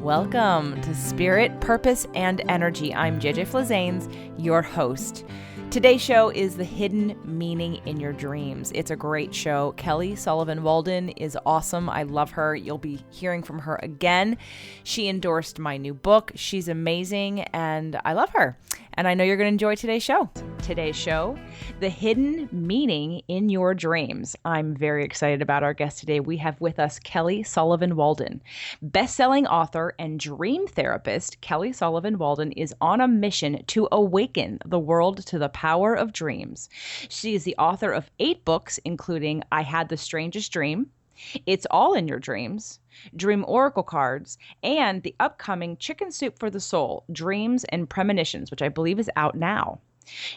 Welcome to Spirit, Purpose, and Energy. I'm JJ Flazanes, your host. Today's show is The Hidden Meaning in Your Dreams. It's a great show. Kelly Sullivan Walden is awesome. I love her. You'll be hearing from her again. She endorsed my new book. She's amazing, and I love her. And I know you're going to enjoy today's show. Today's show, The Hidden Meaning in Your Dreams. I'm very excited about our guest today. We have with us Kelly Sullivan Walden. Best-selling author and dream therapist, Kelly Sullivan Walden is on a mission to awaken the world to the power of dreams. She is the author of 8 books, including I Had the Strangest Dream, It's All in Your Dreams, Dream Oracle Cards, and the upcoming Chicken Soup for the Soul, Dreams and Premonitions, which I believe is out now.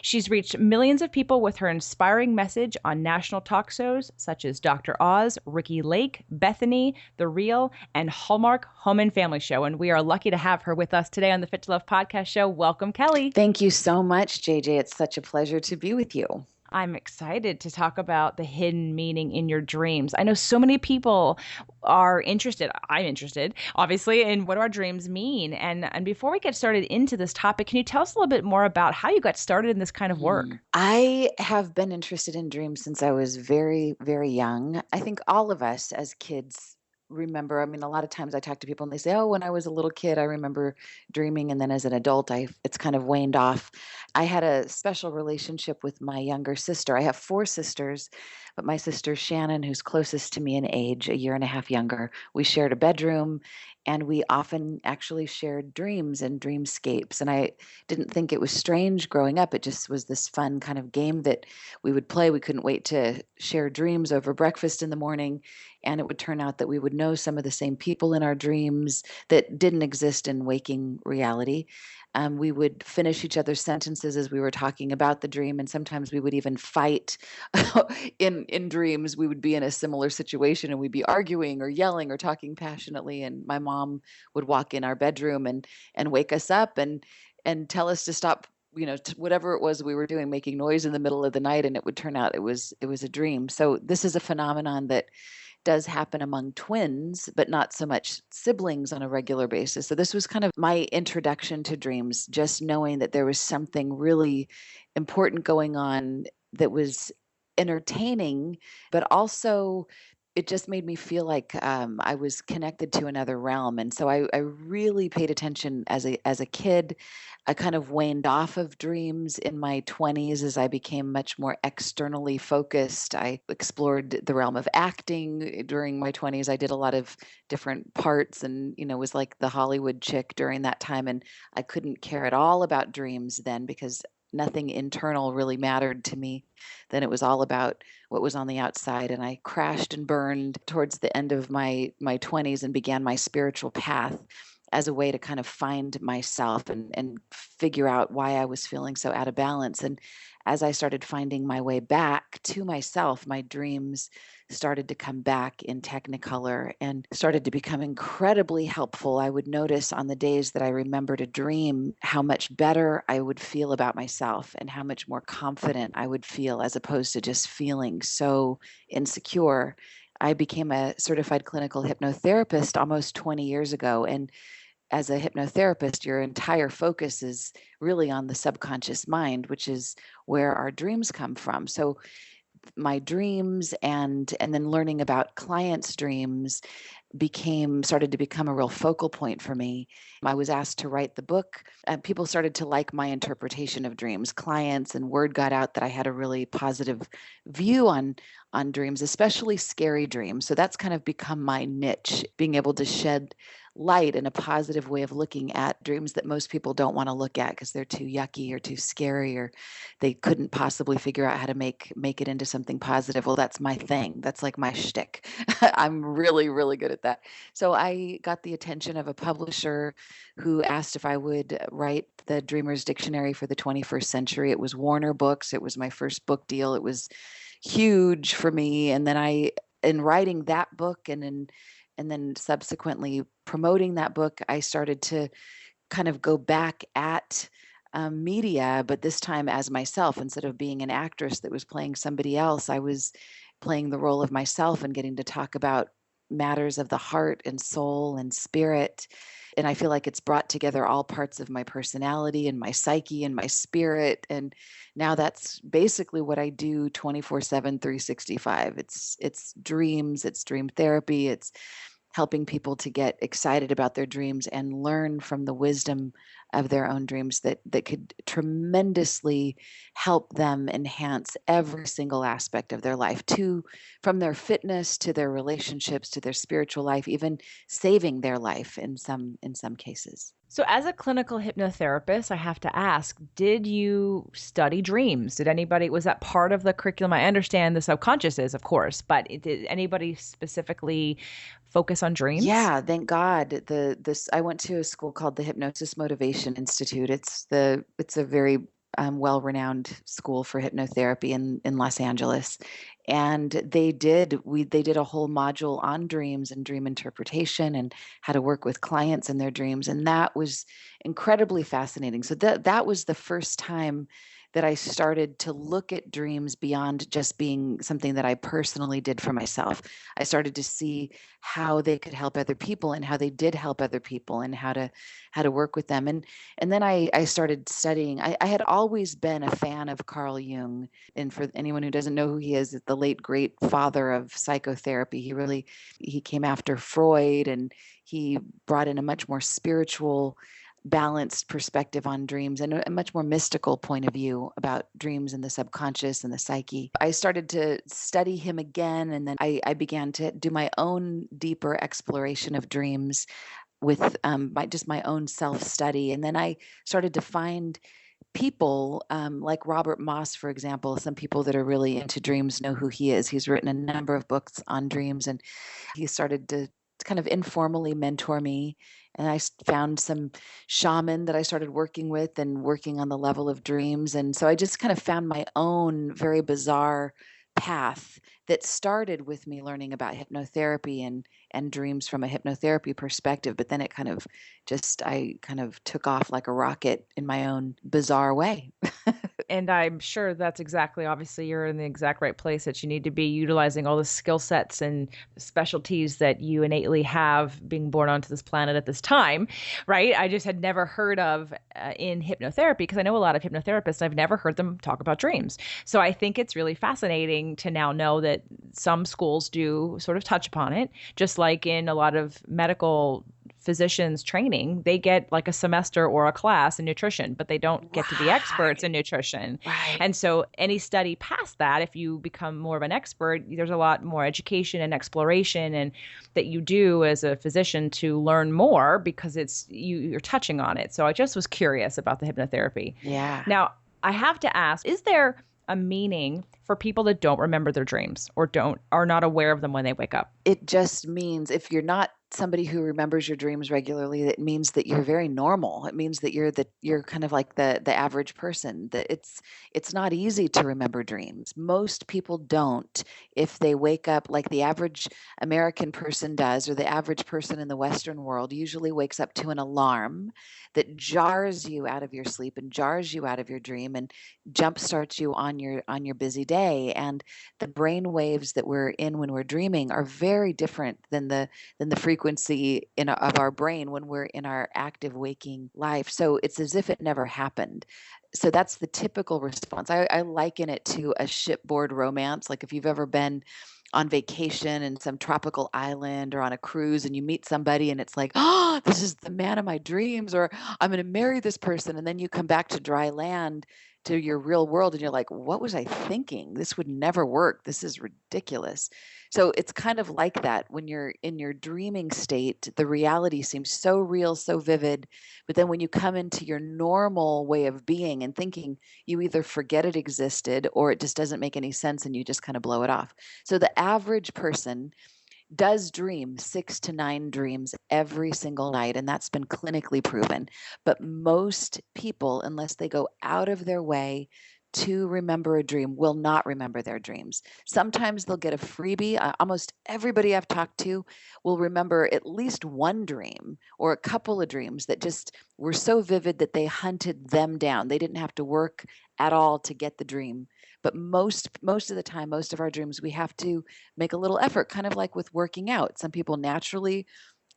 She's reached millions of people with her inspiring message on national talk shows such as Dr. Oz, Ricky Lake, Bethany, The Real, and Hallmark Home and Family Show. And we are lucky to have her with us today on the Fit to Love podcast show. Welcome, Kelly. Thank you so much, JJ. It's such a pleasure to be with you. I'm excited to talk about the hidden meaning in your dreams. I know so many people are interested. I'm interested, obviously, in what our dreams mean. And before we get started into this topic, can you tell us a little bit more about how you got started in this kind of work? I have been interested in dreams since I was very, very young. I think all of us as kids remember, a lot of times I talk to people and they say, oh, when I was a little kid, I remember dreaming. And then as an adult, it's kind of waned off. I had a special relationship with my younger sister. I have 4 sisters, but my sister Shannon, who's closest to me in age, a year and a half younger, we shared a bedroom and we often actually shared dreams and dreamscapes. And I didn't think it was strange growing up. It just was this fun kind of game that we would play. We couldn't wait to share dreams over breakfast in the morning. And it would turn out that we would know some of the same people in our dreams that didn't exist in waking reality. We would finish each other's sentences as we were talking about the dream, and sometimes we would even fight in dreams. We would be in a similar situation, and we'd be arguing or yelling or talking passionately. And my mom would walk in our bedroom and wake us up and tell us to stop. Whatever it was we were doing, making noise in the middle of the night, and it would turn out it was a dream. So this is a phenomenon that does happen among twins, but not so much siblings on a regular basis. So this was kind of my introduction to dreams, just knowing that there was something really important going on that was entertaining, but also it just made me feel like I was connected to another realm. And so I really paid attention as a kid. I kind of waned off of dreams in my 20s as I became much more externally focused. I explored the realm of acting during my 20s. I did a lot of different parts and, was like the Hollywood chick during that time. And I couldn't care at all about dreams then because nothing internal really mattered to me. Then it was all about what was on the outside. And I crashed and burned towards the end of my 20s and began my spiritual path as a way to kind of find myself and figure out why I was feeling so out of balance. And as I started finding my way back to myself, my dreams started to come back in Technicolor and started to become incredibly helpful. I would notice on the days that I remembered a dream how much better I would feel about myself and how much more confident I would feel as opposed to just feeling so insecure. I became a certified clinical hypnotherapist almost 20 years ago. And as a hypnotherapist, your entire focus is really on the subconscious mind, which is where our dreams come from. So my dreams and then learning about clients' dreams started to become a real focal point for me. I was asked to write the book, and people started to like my interpretation of dreams. Clients and word got out that I had a really positive view on dreams, especially scary dreams. So that's kind of become my niche, being able to shed light and a positive way of looking at dreams that most people don't want to look at because they're too yucky or too scary, or they couldn't possibly figure out how to make it into something positive. Well, that's my thing. That's like my shtick. I'm really, really good at that. So I got the attention of a publisher who asked if I would write the Dreamer's Dictionary for the 21st century. It was Warner Books. It was my first book deal. It was huge for me. And then in writing that book and then subsequently promoting that book, I started to kind of go back at media, but this time as myself. Instead of being an actress that was playing somebody else, I was playing the role of myself and getting to talk about matters of the heart and soul and spirit And I feel like it's brought together all parts of my personality and my psyche and my spirit. And now that's basically what I do 24/7, 365. It's dreams, it's dream therapy, it's helping people to get excited about their dreams and learn from the wisdom of their own dreams that could tremendously help them enhance every single aspect of their life, to from their fitness to their relationships to their spiritual life, even saving their life in some cases. So, as a clinical hypnotherapist, I have to ask, did you study dreams? Did anybody, was that part of the curriculum? I understand the subconscious is, of course, but did anybody specifically focus on dreams? Yeah, thank God. This I went to a school called the Hypnosis Motivation Institute. It's a very well-renowned school for hypnotherapy in Los Angeles, and they did a whole module on dreams and dream interpretation and how to work with clients and their dreams, and that was incredibly fascinating. So that was the first time that I started to look at dreams beyond just being something that I personally did for myself. I started to see how they could help other people and how they did help other people and how to work with them. And then I started studying. I had always been a fan of Carl Jung. And for anyone who doesn't know who he is, the late great father of psychotherapy. He came after Freud, and he brought in a much more spiritual, balanced perspective on dreams and a much more mystical point of view about dreams and the subconscious and the psyche. I started to study him again, and then I began to do my own deeper exploration of dreams with my own self study. And then I started to find people like Robert Moss, for example. Some people that are really into dreams know who he is. He's written a number of books on dreams, and he started to kind of informally mentor me. And found some shaman that I started working with and working on the level of dreams. And so I just kind of found my own very bizarre path that started with me learning about hypnotherapy and dreams from a hypnotherapy perspective. But then I kind of took off like a rocket in my own bizarre way. And I'm sure that's exactly, obviously, you're in the exact right place that you need to be utilizing all the skill sets and specialties that you innately have being born onto this planet at this time, right? I just had never heard of in hypnotherapy, because I know a lot of hypnotherapists. I've never heard them talk about dreams. So I think it's really fascinating to now know that some schools do sort of touch upon it, just like in a lot of medical physicians training, they get like a semester or a class in nutrition, but they don't get to be experts in nutrition. Right. And so any study past that, if you become more of an expert, there's a lot more education and exploration and that you do as a physician to learn more, because you're touching on it. So I just was curious about the hypnotherapy. Yeah. Now, I have to ask, is there a meaning for people that don't remember their dreams or are not aware of them when they wake up? It just means if you're not somebody who remembers your dreams regularly, that means that you're very normal. It means that you're kind of like the average person. That it's not easy to remember dreams. Most people don't. If they wake up like the average American person does, or the average person in the Western world usually wakes up to an alarm that jars you out of your sleep and jars you out of your dream and jumpstarts you on your busy day. And the brain waves that we're in when we're dreaming are very different than the frequency of our brain when we're in our active waking life. So it's as if it never happened. So that's the typical response. I liken it to a shipboard romance. Like if you've ever been on vacation in some tropical island or on a cruise and you meet somebody and it's like, oh, this is the man of my dreams, or I'm going to marry this person. And then you come back to dry land, to your real world, and you're like, what was I thinking? This would never work. This is ridiculous. So it's kind of like that. When you're in your dreaming state, the reality seems so real, so vivid. But then when you come into your normal way of being and thinking, you either forget it existed or it just doesn't make any sense and you just kind of blow it off. So the average person does dream 6 to 9 dreams every single night, and that's been clinically proven. But most people, unless they go out of their way to remember a dream, will not remember their dreams. Sometimes they'll get a freebie. Almost everybody I've talked to will remember at least one dream or a couple of dreams that just were so vivid that they hunted them down. They didn't have to work at all to get the dream. But most of the time, most of our dreams, we have to make a little effort, kind of like with working out. Some people naturally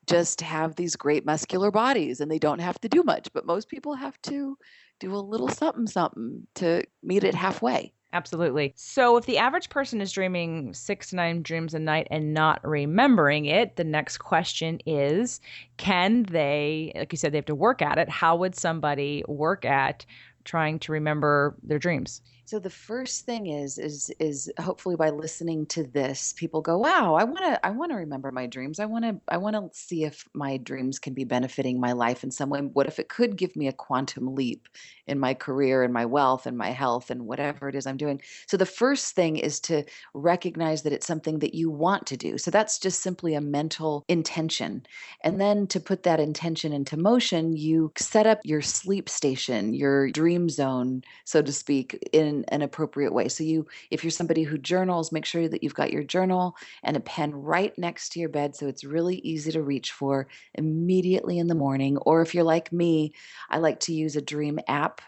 just have these great muscular bodies and they don't have to do much, but most people have to do a little something something to meet it halfway. Absolutely. So, if the average person is dreaming 6 to 9 dreams a night and not remembering it, the next question is, can they, like you said, they have to work at it. How would somebody work at trying to remember their dreams? So the first thing is hopefully by listening to this, people go, "Wow, I want to remember my dreams. I want to see if my dreams can be benefiting my life in some way. What if it could give me a quantum leap in my career and my wealth and my health and whatever it is I'm doing?" So the first thing is to recognize that it's something that you want to do. So that's just simply a mental intention. And then to put that intention into motion, you set up your sleep station, your dream zone, so to speak, in an appropriate way. So if you're somebody who journals, make sure that you've got your journal and a pen right next to your bed so it's really easy to reach for immediately in the morning. Or if you're like me, I like to use a dream app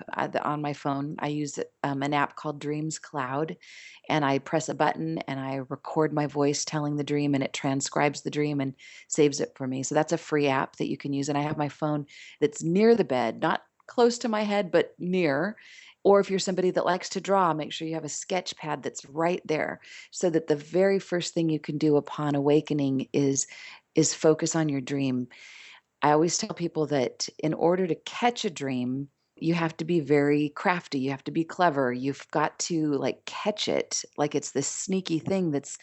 on my phone. I use an app called Dreams Cloud, and I press a button and I record my voice telling the dream, and it transcribes the dream and saves it for me. So that's a free app that you can use. And I have my phone that's near the bed, not close to my head, but near. Or if you're somebody that likes to draw, make sure you have a sketch pad that's right there so that the very first thing you can do upon awakening is focus on your dream. I always tell people that in order to catch a dream, you have to be very crafty. You have to be clever. You've got to like catch it like it's this sneaky thing that's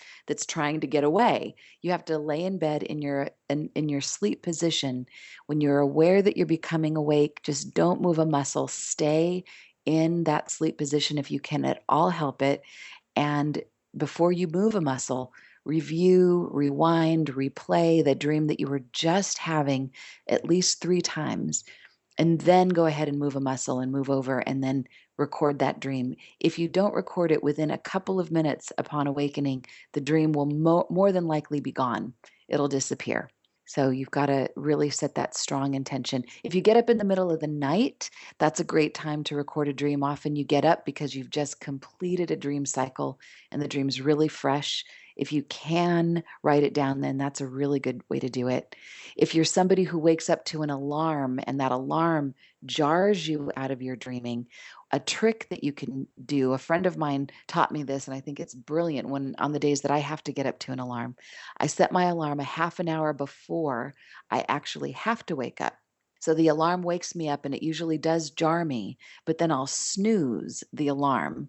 trying to get away. You have to lay in bed in your sleep position. When you're aware that you're becoming awake, just don't move a muscle. Stay in that sleep position if you can at all help it. And before you move a muscle, review, rewind, replay the dream that you were just having at least 3 times, and then go ahead and move a muscle and move over and then record that dream. If you don't record it within a couple of minutes upon awakening, the dream will more than likely be gone. It'll disappear. So you've got to really set that strong intention. If you get up in the middle of the night, that's a great time to record a dream. Often you get up because you've just completed a dream cycle and the dream's really fresh. If you can write it down, then that's a really good way to do it. If you're somebody who wakes up to an alarm and that alarm jars you out of your dreaming, a trick that you can do, a friend of mine taught me this, and I think it's brilliant when on the days that I have to get up to an alarm, I set my alarm a half an hour before I actually have to wake up. So the alarm wakes me up and it usually does jar me, but then I'll snooze the alarm.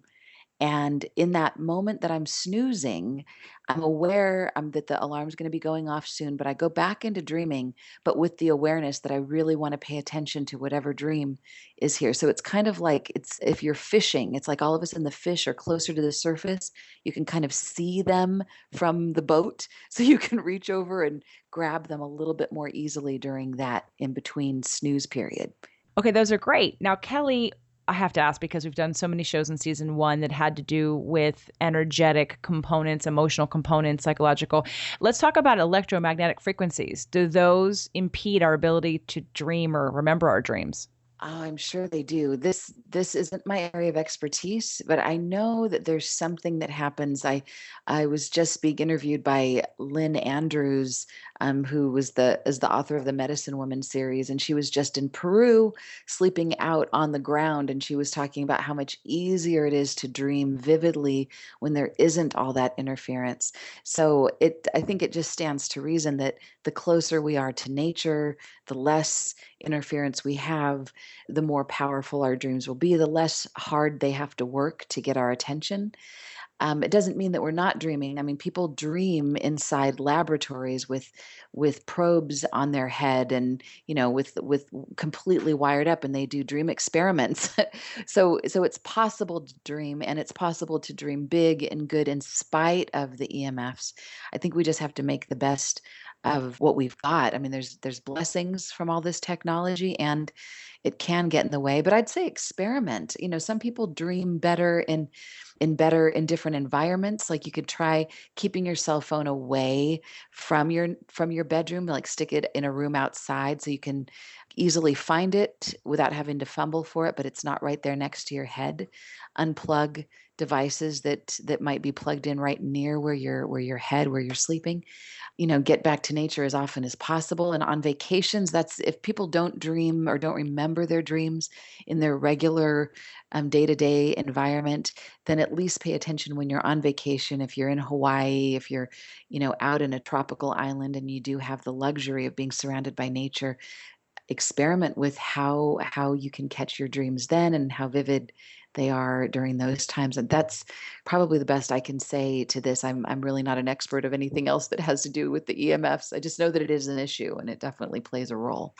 And in that moment that I'm snoozing, I'm aware that the alarm's going to be going off soon, but I go back into dreaming, but with the awareness that I really want to pay attention to whatever dream is here. So it's kind of like it's if you're fishing, it's like all of a sudden the fish are closer to the surface. You can kind of see them from the boat, so you can reach over and grab them a little bit more easily during that in between snooze period. Okay, those are great. Now, Kelly, I have to ask because we've done so many shows in season one that had to do with energetic components, emotional components, psychological. Let's talk about electromagnetic frequencies. Do those impede our ability to dream or remember our dreams? Oh, I'm sure they do. This isn't my area of expertise, but I know that there's something that happens. I was just being interviewed by Lynn Andrews, who is the author of the Medicine Woman series, and she was just in Peru, sleeping out on the ground, and she was talking about how much easier it is to dream vividly when there isn't all that interference. So I think it just stands to reason that the closer we are to nature, the less interference we have, the more powerful our dreams will be, the less hard they have to work to get our attention. It doesn't mean that we're not dreaming. I mean, people dream inside laboratories with probes on their head, and with completely wired up, and they do dream experiments. So it's possible to dream, and it's possible to dream big and good in spite of the EMFs. I think we just have to make the best of what we've got. I mean, there's blessings from all this technology, and it can get in the way. But I'd say experiment. Some people dream better in different environments. Like you could try keeping your cell phone away from your bedroom, like stick it in a room outside so you can easily find it without having to fumble for it, but it's not right there next to your head. Unplug devices that might be plugged in right near where you're sleeping. Get back to nature as often as possible. And on vacations, that's if people don't dream or don't remember their dreams in their regular day-to-day environment, then at least pay attention when you're on vacation. If you're in Hawaii, if you're, out in a tropical island and you do have the luxury of being surrounded by nature, experiment with how you can catch your dreams then and how vivid they are during those times. And that's probably the best I can say to this. I'm really not an expert of anything else that has to do with the EMFs. I just know that it is an issue and it definitely plays a role.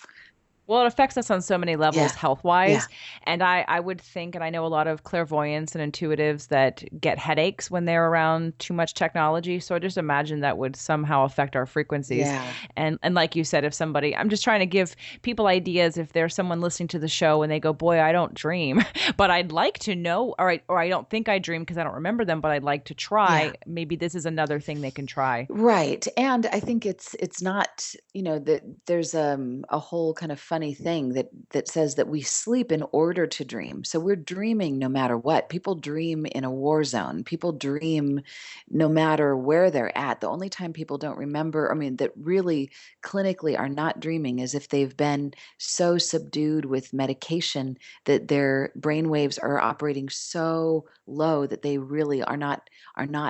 Well, it affects us on so many Yeah. levels health Yeah. wise. And I would think, and I know a lot of clairvoyants and intuitives that get headaches when they're around too much technology. So I just imagine that would somehow affect our frequencies. Yeah. And like you said, if somebody, I'm just trying to give people ideas if there's someone listening to the show and they go, boy, I don't dream, but I'd like to know, or I don't think I dream because I don't remember them, but I'd like to Yeah. try. Maybe this is another thing they can try. Right. And I think it's not, that there's a whole kind of funny thing that says that we sleep in order to dream. So we're dreaming no matter what. People dream in a war zone. People dream no matter where they're at. The only time people don't remember, I mean, that really clinically are not dreaming is if they've been so subdued with medication that their brain waves are operating so low that they really are not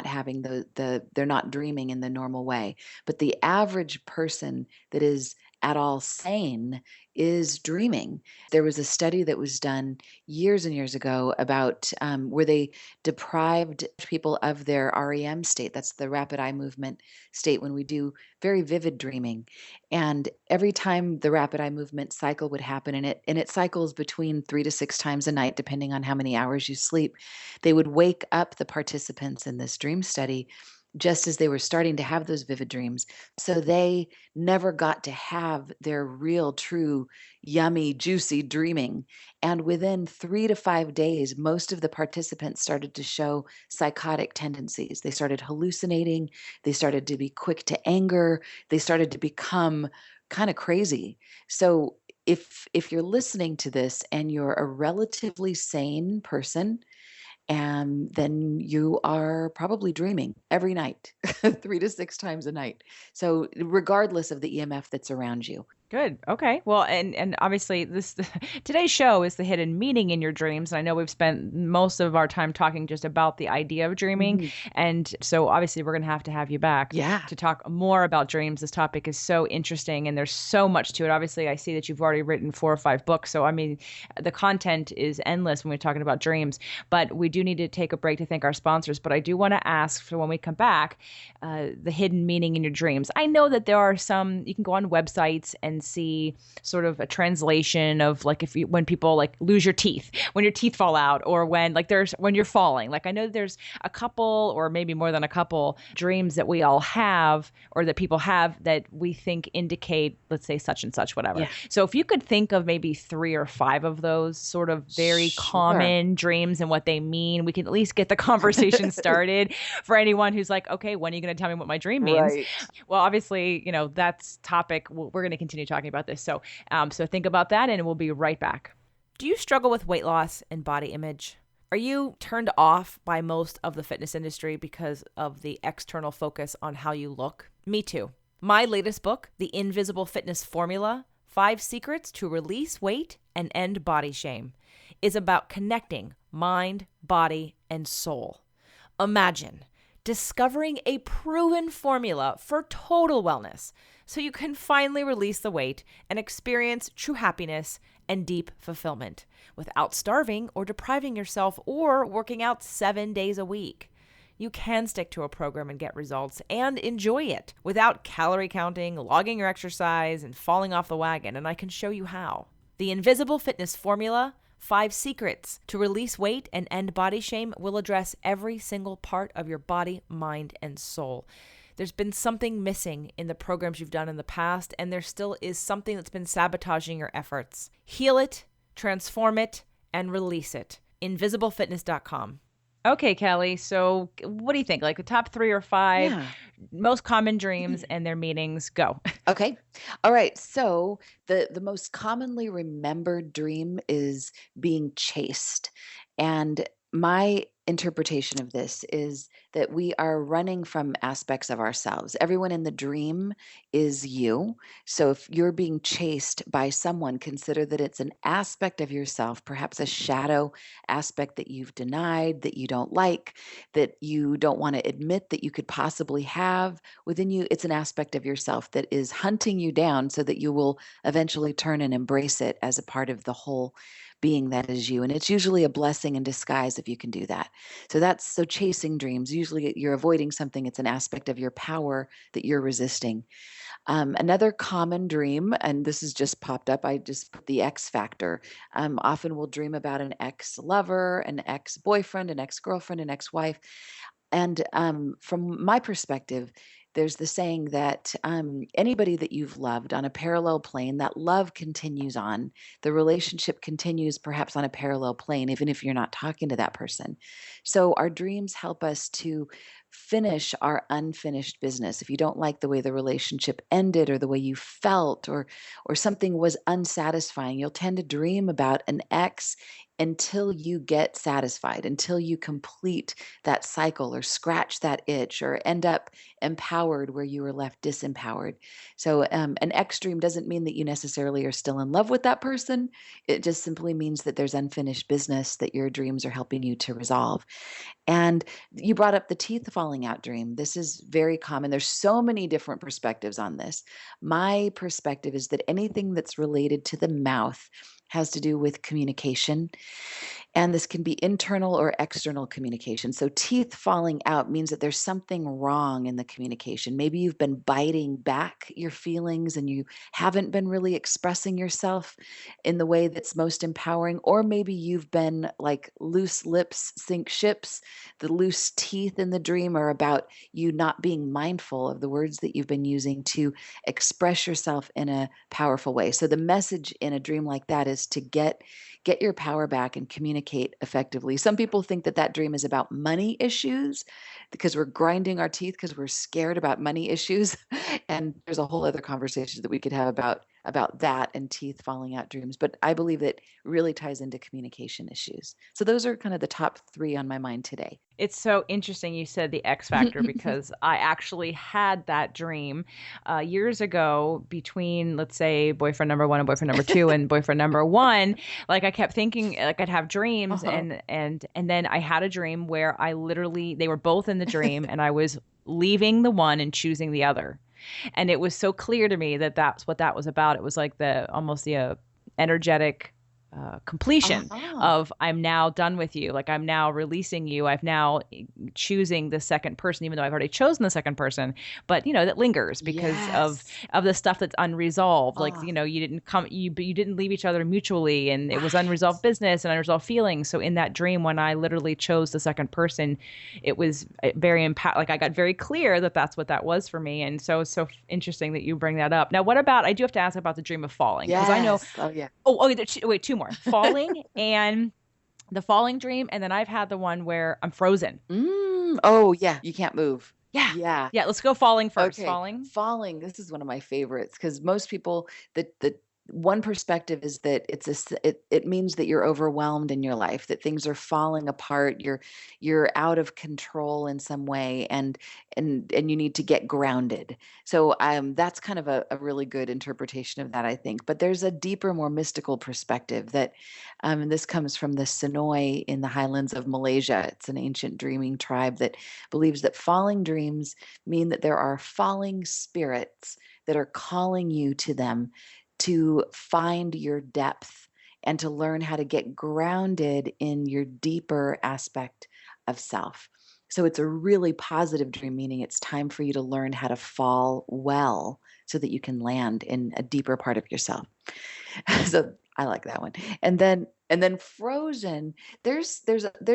having they're not dreaming in the normal way. But the average person that is at all sane is dreaming. There was a study that was done years and years ago about where they deprived people of their REM state. That's the rapid eye movement state when we do very vivid dreaming. And every time the rapid eye movement cycle would happen, and it cycles between 3 to 6 times a night, depending on how many hours you sleep, they would wake up the participants in this dream study just as they were starting to have those vivid dreams. So they never got to have their real, true, yummy, juicy dreaming. And within 3 to 5 days, most of the participants started to show psychotic tendencies. They started hallucinating. They started to be quick to anger. They started to become kind of crazy. So if you're listening to this and you're a relatively sane person, and then you are probably dreaming every night, 3 to 6 times a night. So, regardless of the EMF that's around you. Good. Okay. Well, and obviously this today's show is the hidden meaning in your dreams. And I know we've spent most of our time talking just about the idea of dreaming. Mhm. And so obviously we're going to have you back Yeah. to talk more about dreams. This topic is so interesting and there's so much to it. Obviously, I see that you've already written 4 or 5 books. So I mean, the content is endless when we're talking about dreams, but we do need to take a break to thank our sponsors. But I do want to ask for when we come back, the hidden meaning in your dreams. I know that there are some, you can go on websites and see sort of a translation of like when people like lose your teeth, when your teeth fall out, or when when you're falling. Like I know there's a couple or maybe more than a couple dreams that we all have or that people have that we think indicate, let's say such and such, whatever. Yeah. So if you could think of maybe 3 or 5 of those sort of very Sure. common dreams and what they mean, we can at least get the conversation started for anyone who's like, okay, when are you going to tell me what my dream means? Right. Well, obviously, that's topic. We're going to continue talking about this. So, so think about that and we'll be right back. Do you struggle with weight loss and body image? Are you turned off by most of the fitness industry because of the external focus on how you look? Me too. My latest book, The Invisible Fitness Formula, 5 Secrets to Release Weight and End Body Shame, is about connecting mind, body, and soul. Imagine discovering a proven formula for total wellness so you can finally release the weight and experience true happiness and deep fulfillment without starving or depriving yourself or working out 7 days a week. You can stick to a program and get results and enjoy it without calorie counting, logging your exercise, and falling off the wagon, and I can show you how. The Invisible Fitness Formula, 5 Secrets to Release Weight and End Body Shame, will address every single part of your body, mind, and soul. There's been something missing in the programs you've done in the past, and there still is something that's been sabotaging your efforts. Heal it, transform it, and release it. InvisibleFitness.com. Okay, Kelly. So, what do you think? Like the top 3 or 5 Yeah. most common dreams and their meanings? Go. Okay. All right. So the most commonly remembered dream is being chased. And my interpretation of this is that we are running from aspects of ourselves. Everyone in the dream is you. So if you're being chased by someone, consider that it's an aspect of yourself, perhaps a shadow aspect that you've denied, that you don't like, that you don't want to admit that you could possibly have within you. It's an aspect of yourself that is hunting you down so that you will eventually turn and embrace it as a part of the whole being that is you. And it's usually a blessing in disguise if you can do that. So chasing dreams. Usually you're avoiding something, it's an aspect of your power that you're resisting. Another common dream, and this has just popped up, I just put the X factor. Often we'll dream about an ex lover, an ex boyfriend, an ex girlfriend, an ex wife. And from my perspective, there's the saying that anybody that you've loved on a parallel plane, that love continues on. The relationship continues perhaps on a parallel plane, even if you're not talking to that person. So our dreams help us to finish our unfinished business. If you don't like the way the relationship ended or the way you felt or something was unsatisfying, you'll tend to dream about an ex until you get satisfied, until you complete that cycle or scratch that itch or end up empowered where you were left disempowered. So, an ex dream doesn't mean that you necessarily are still in love with that person. It just simply means that there's unfinished business that your dreams are helping you to resolve. And you brought up the teeth falling out dream. This is very common. There's so many different perspectives on this. My perspective is that anything that's related to the mouth has to do with communication. And this can be internal or external communication. So, teeth falling out means that there's something wrong in the communication. Maybe you've been biting back your feelings and you haven't been really expressing yourself in the way that's most empowering. Or maybe you've been like loose lips sink ships. The loose teeth in the dream are about you not being mindful of the words that you've been using to express yourself in a powerful way. So, the message in a dream like that is to get your power back and communicate effectively. Some people think that that dream is about money issues because we're grinding our teeth because we're scared about money issues. And there's a whole other conversation that we could have about that and teeth falling out dreams. But I believe that really ties into communication issues. So those are kind of the top 3 on my mind today. It's so interesting you said the X factor because I actually had that dream years ago between, let's say, boyfriend number 1 and boyfriend number 2 and boyfriend number 1. Like I kept thinking like I'd have dreams Uh-huh. and then I had a dream where I literally they were both in the dream and I was leaving the one and choosing the other. And it was so clear to me that that's what that was about. It was like the almost the energetic completion Uh-huh. of I'm now done with you. Like I'm now releasing you. I've now choosing the second person, even though I've already chosen the second person. But that lingers because Yes. of the stuff that's unresolved. Like Oh, you didn't come you didn't leave each other mutually, and it was right. unresolved business and unresolved feelings. So in that dream, when I literally chose the second person, it was very impact. Like I got very clear that that's what that was for me. And so it's so interesting that you bring that up. Now, what about? I do have to ask about the dream of falling because I know. Yes. Oh, yeah. Wait, 2 more. Falling and the falling dream, and then I've had the one where I'm frozen. Oh, yeah. You can't move. Yeah. Yeah. Yeah, let's go falling first. Okay, Falling. falling, this is one of my favorites because most people the one perspective is that it means that you're overwhelmed in your life, that things are falling apart, you're out of control in some way and you need to get grounded. So that's kind of a really good interpretation of that, I think. But there's a deeper, more mystical perspective that and this comes from the Sonoy in the highlands of Malaysia. It's an ancient dreaming tribe that believes that falling dreams mean that there are falling spirits that are calling you to them to find your depth and to learn how to get grounded in your deeper aspect of self. So it's a really positive dream, meaning it's time for you to learn how to fall well so that you can land in a deeper part of yourself. So I like that one. And then Frozen, there's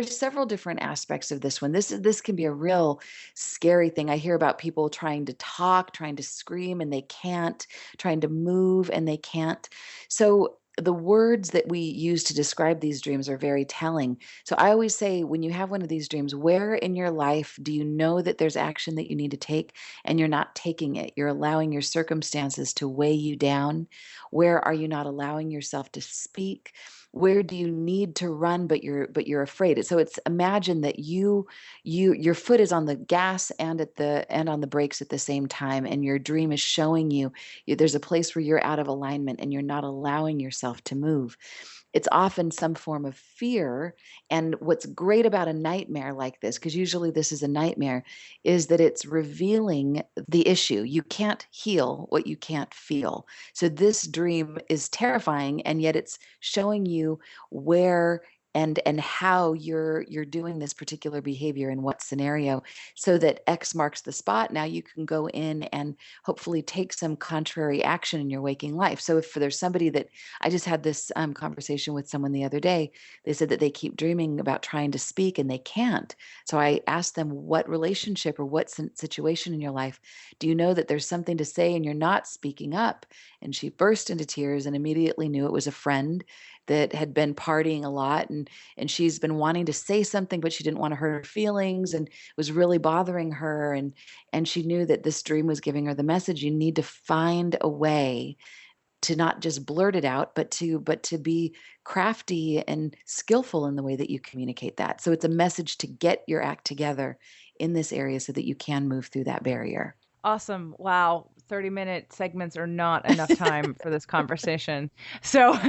several different aspects of this one. This can be a real scary thing. I hear about people trying to talk, trying to scream and they can't, trying to move and they can't. So the words that we use to describe these dreams are very telling. So I always say, when you have one of these dreams, where in your life do you know that there's action that you need to take and you're not taking it? You're allowing your circumstances to weigh you down. Where are you not allowing yourself to speak? Where do you need to run but you're afraid? So it's, imagine that your foot is on the gas and on the brakes at the same time, and your dream is showing you there's a place where you're out of alignment and you're not allowing yourself to move. It's often some form of fear. And what's great about a nightmare like this, because usually this is a nightmare, is that it's revealing the issue. You can't heal what you can't feel. So this dream is terrifying, and yet it's showing you where and how you're doing this particular behavior in what scenario, so that X marks the spot. Now you can go in and hopefully take some contrary action in your waking life. So if there's somebody that, I just had this conversation with someone the other day. They said that they keep dreaming about trying to speak and they can't. So I asked them, what relationship or what situation in your life do you know that there's something to say and you're not speaking up? And she burst into tears and immediately knew it was a friend that had been partying a lot, and she's been wanting to say something, but she didn't want to hurt her feelings, and it was really bothering her. And she knew that this dream was giving her the message: you need to find a way to not just blurt it out, but to be crafty and skillful in the way that you communicate that. So it's a message to get your act together in this area so that you can move through that barrier. Awesome. Wow. 30-minute segments are not enough time for this conversation. So,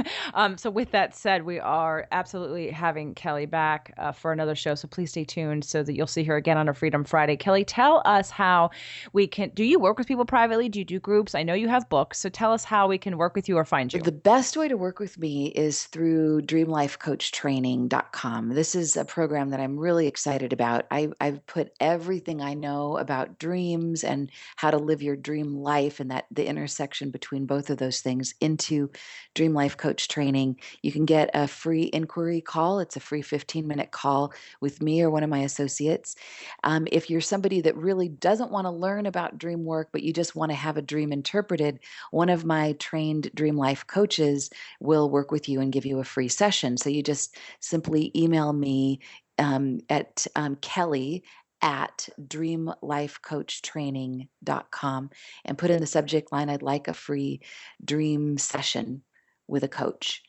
so with that said, we are absolutely having Kelly back for another show. So please stay tuned so that you'll see her again on a Freedom Friday. Kelly, tell us how we can, do you work with people privately? Do you do groups? I know you have books. So tell us how we can work with you or find you. The best way to work with me is through dreamlifecoachtraining.com. This is a program that I'm really excited about. I've put everything I know about dreams and how to live your dream life, and that the intersection between both of those things, into Dream Life Coach Training. You can get a free inquiry call. It's a free 15-minute call with me or one of my associates. If you're somebody that really doesn't want to learn about dream work, but you just want to have a dream interpreted, one of my trained Dream Life coaches will work with you and give you a free session. So you just simply email me at Kelly at dreamlifecoachtraining.com and put in the subject line, I'd like a free dream session with a coach.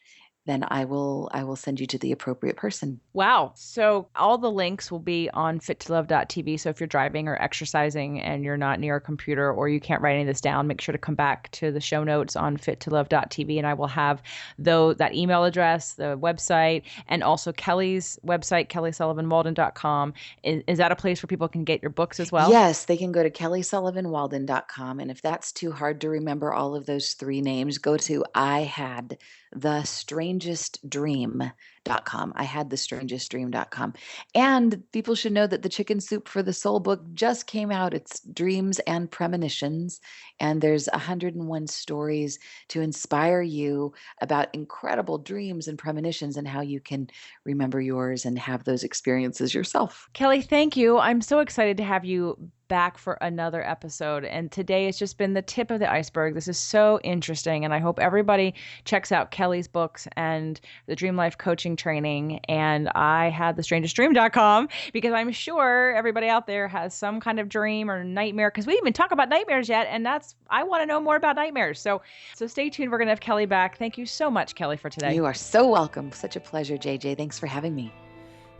Then I will send you to the appropriate person. Wow. So all the links will be on fittolove.tv. So if you're driving or exercising and you're not near a computer or you can't write any of this down, make sure to come back to the show notes on fittolove.tv, and I will have that email address, the website, and also Kelly's website, kellysullivanwalden.com. Is that a place where people can get your books as well? Yes, they can go to kellysullivanwalden.com. And if that's too hard to remember all of those three names, go to iHadTheStrangestDream.com. iHadTheStrangestDream.com. And people should know that the Chicken Soup for the Soul book just came out. It's Dreams and Premonitions. And there's 101 stories to inspire you about incredible dreams and premonitions and how you can remember yours and have those experiences yourself. Kelly, thank you. I'm so excited to have you back for another episode. And today has just been the tip of the iceberg. This is so interesting. And I hope everybody checks out Kelly's books and the Dream Life Coaching Training. And I had thestrangestdream.com, because I'm sure everybody out there has some kind of dream or nightmare, because we didn't even talk about nightmares yet. And I want to know more about nightmares. So stay tuned. We're going to have Kelly back. Thank you so much, Kelly, for today. You are so welcome. Such a pleasure, JJ. Thanks for having me.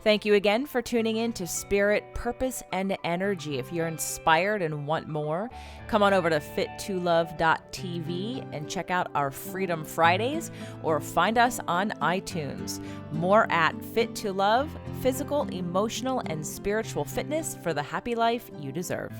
Thank you again for tuning in to Spirit, Purpose, and Energy. If you're inspired and want more, come on over to fittolove.tv and check out our Freedom Fridays, or find us on iTunes. More at Fit to Love, physical, emotional, and spiritual fitness for the happy life you deserve.